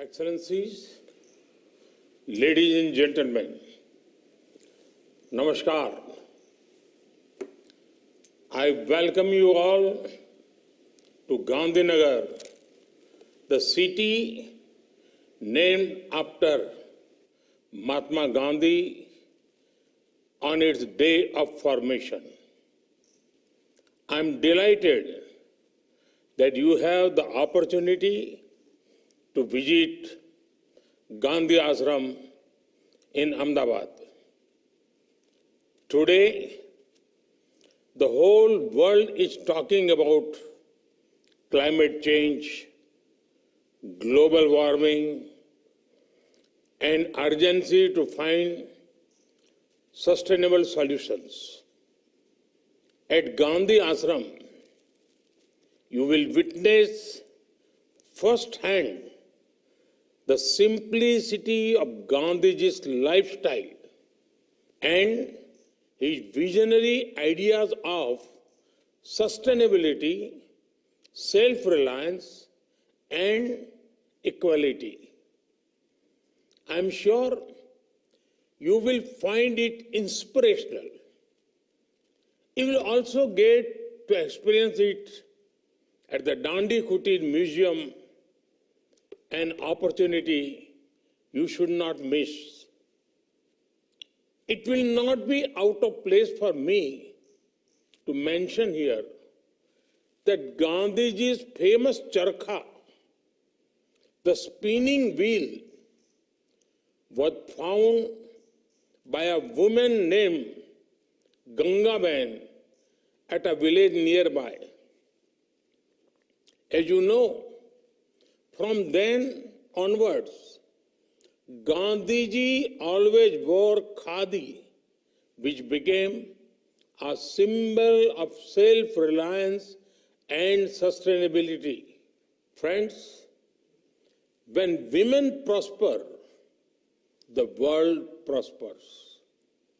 Excellencies, ladies and gentlemen, Namaskar. I welcome you all to Gandhinagar, the city named after Mahatma Gandhi on its day of formation. I am delighted that you have the opportunity to visit Gandhi Ashram in Ahmedabad. Today, the whole world is talking about climate change, global warming, and urgency to find sustainable solutions. At Gandhi Ashram, you will witness firsthand the simplicity of Gandhiji's lifestyle and his visionary ideas of sustainability, self-reliance, and equality. I am sure you will find it inspirational. You will also get to experience it at the Dandi Kutir Museum, an opportunity you should not miss. It will not be out of place for me to mention here that Gandhiji's famous charkha, the spinning wheel, was found by a woman named Gangaben at a village nearby. As you know, from then onwards, Gandhiji always wore khadi, which became a symbol of self-reliance and sustainability. Friends, when women prosper, the world prospers.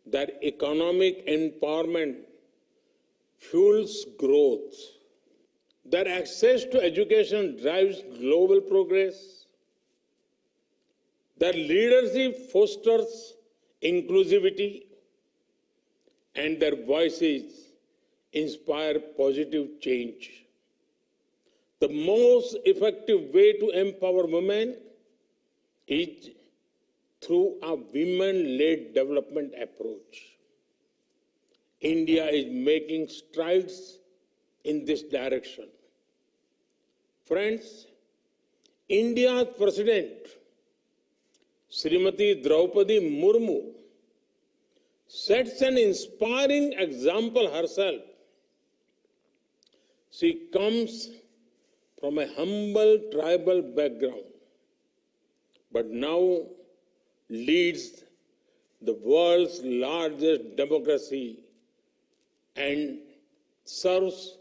Their economic empowerment fuels growth. Their access to education drives global progress. Their leadership fosters inclusivity, and their voices inspire positive change. The most effective way to empower women is through a women-led development approach. India is making strides in this direction. Friends, India's President, Srimati Draupadi Murmu, sets an inspiring example herself. She comes from a humble tribal background, but now leads the world's largest democracy and serves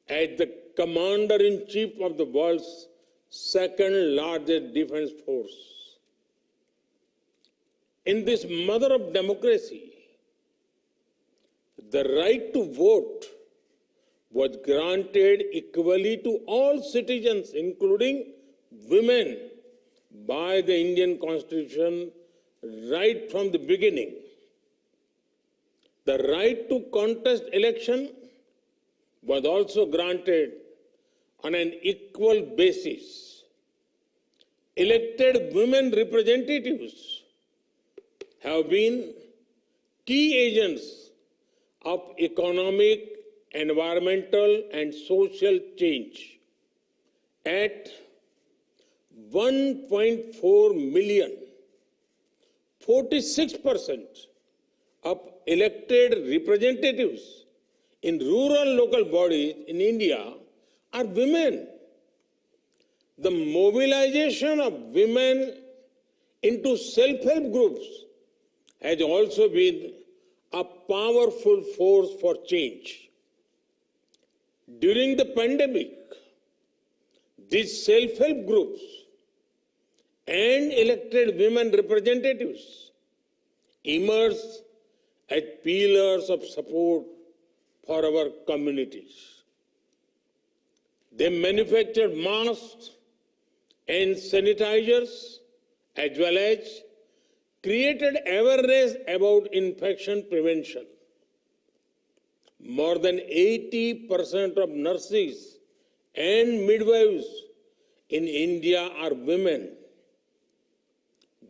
as the commander-in-chief of the world's second largest defense force. In this mother of democracy, the right to vote was granted equally to all citizens, including women, by the Indian Constitution right from the beginning. The right to contest election was also granted on an equal basis. Elected women representatives have been key agents of economic, environmental, and social change. At 1.4 million, 46% of elected representatives in rural local bodies in India are women. The mobilization of women into self-help groups has also been a powerful force for change. During the pandemic, these self-help groups and elected women representatives emerged as pillars of support for our communities. They manufactured masks and sanitizers, as well as created awareness about infection prevention. More than 80% of nurses and midwives in India are women.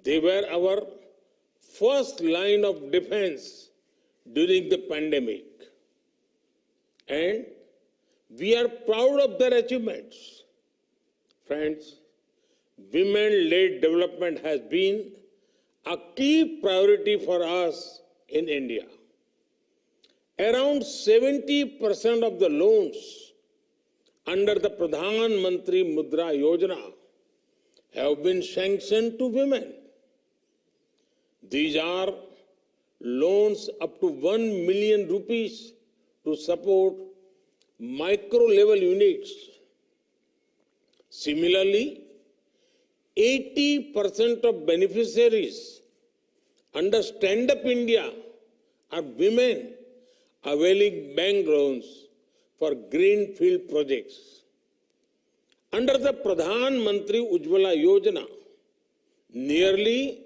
They were our first line of defense during the pandemic. And we are proud of their achievements. Friends, women-led development has been a key priority for us in India. Around 70% of the loans under the Pradhan Mantri Mudra Yojana have been sanctioned to women. These are loans up to 1 million rupees to support micro-level units. Similarly, 80% of beneficiaries under Stand Up India are women availing bank loans for greenfield projects. Under the Pradhan Mantri Ujjwala Yojana, nearly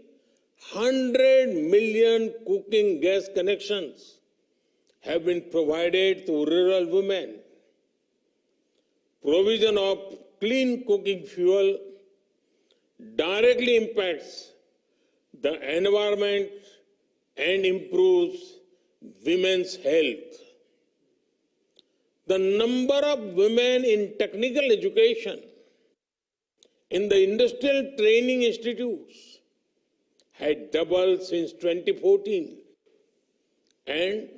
100 million cooking gas connections have been provided to rural women. Provision of clean cooking fuel directly impacts the environment and improves women's health. The number of women in technical education in the industrial training institutes had doubled since 2014, and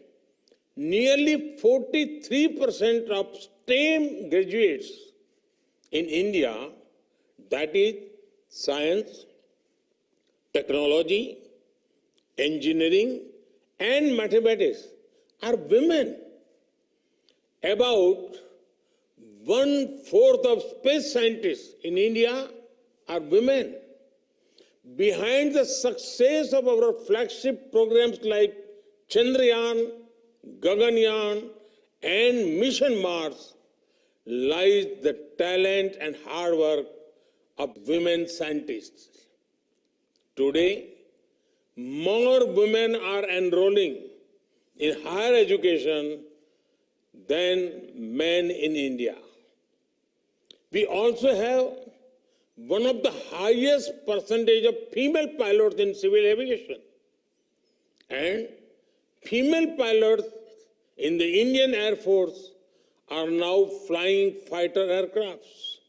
nearly 43% of STEM graduates in India, that is science, technology, engineering, and mathematics, are women. About 1/4 of space scientists in India are women. Behind the success of our flagship programs like Chandrayaan, Gaganyaan, and Mission Mars lies the talent and hard work of women scientists. Today, more women are enrolling in higher education than men in India. We also have one of the highest percentage of female pilots in civil aviation. And female pilots in the Indian Air Force are now flying fighter aircrafts.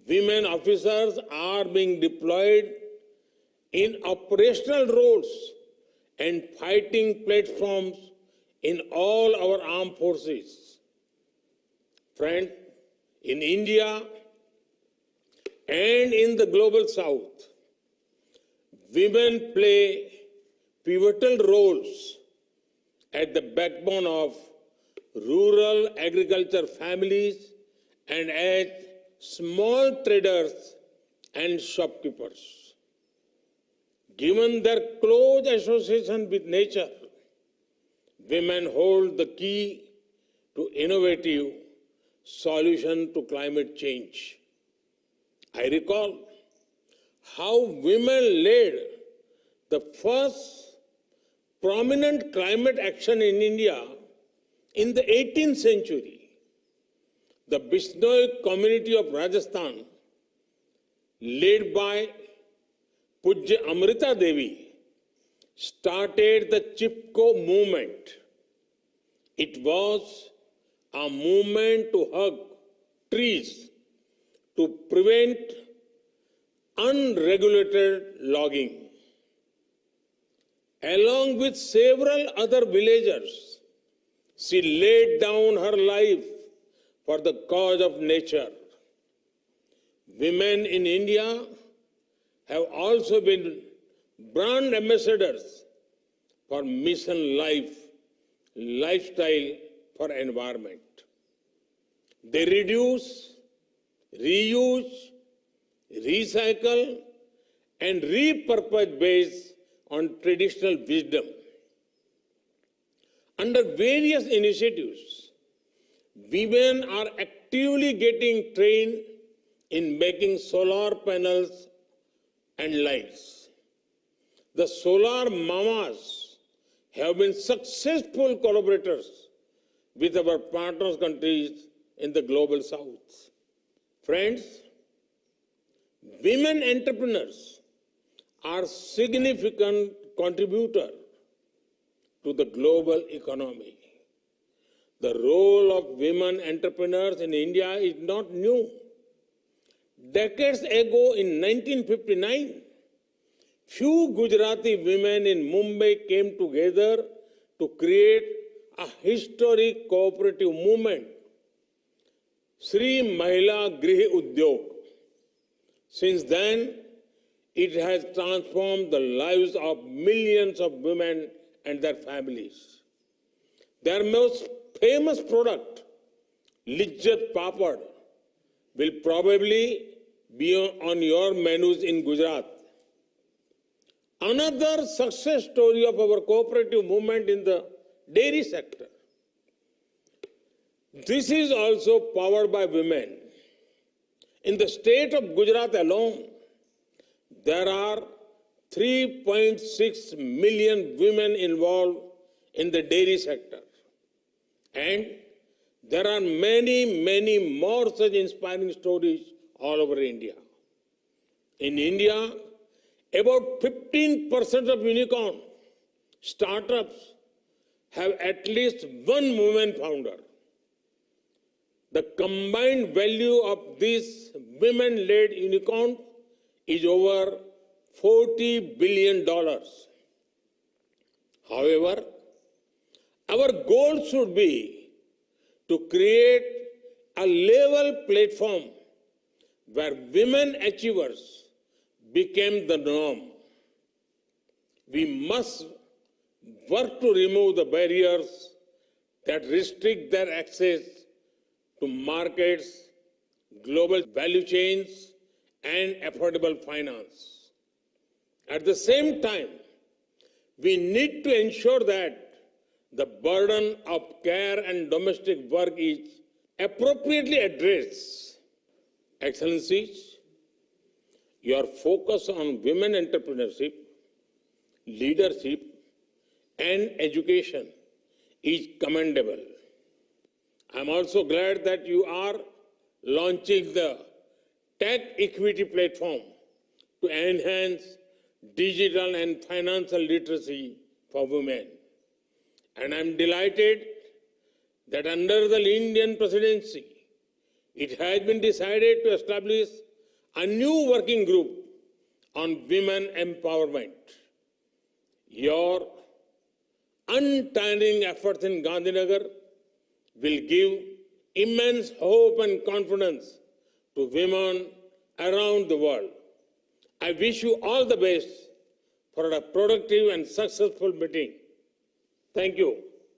Women officers are being deployed in operational roles and fighting platforms in all our armed forces. Friends, in India and in the global south, women play pivotal roles at the backbone of rural agriculture families and as small traders and shopkeepers. Given their close association with nature, women hold the key to innovative solution to climate change. I recall how women led the first prominent climate action in India in the 18th century. The Bishnoi community of Rajasthan, led by Pujya Amrita Devi, started the Chipko movement. It was a movement to hug trees to prevent unregulated logging. Along with several other villagers, she laid down her life for the cause of nature. Women in India have also been brand ambassadors for Mission Life, lifestyle for environment. They reduce, reuse, recycle, and repurpose based on traditional wisdom. Under various initiatives, women are actively getting trained in making solar panels and lights. The solar mamas have been successful collaborators with our partner countries in the global south. Friends, women entrepreneurs are significant contributor to the global economy. The role of women entrepreneurs in India is not new. Decades ago, in 1959, few Gujarati women in Mumbai came together to create a historic cooperative movement, Sri Mahila Grih Udyog. Since then, it has transformed the lives of millions of women and their families. Their most famous product, Lijjat Papad, will probably be on your menus in Gujarat. Another success story of our cooperative movement in the dairy sector. This is also powered by women. In the state of Gujarat alone, there are 3.6 million women involved in the dairy sector. And there are many, many more such inspiring stories all over India. In India, about 15% of unicorn startups have at least one woman founder. The combined value of these women-led unicorns is over $40 billion. However, our goal should be to create a level platform where women achievers became the norm. We must work to remove the barriers that restrict their access to markets, global value chains, and affordable finance. At the same time, we need to ensure that the burden of care and domestic work is appropriately addressed. Excellencies, your focus on women entrepreneurship, leadership, and education is commendable. I'm also glad that you are launching the Tech Equity Platform to enhance digital and financial literacy for women. And I'm delighted that under the Indian presidency, it has been decided to establish a new working group on women empowerment. Your untiring efforts in Gandhinagar will give immense hope and confidence to women around the world. I wish you all the best for a productive and successful meeting. Thank you.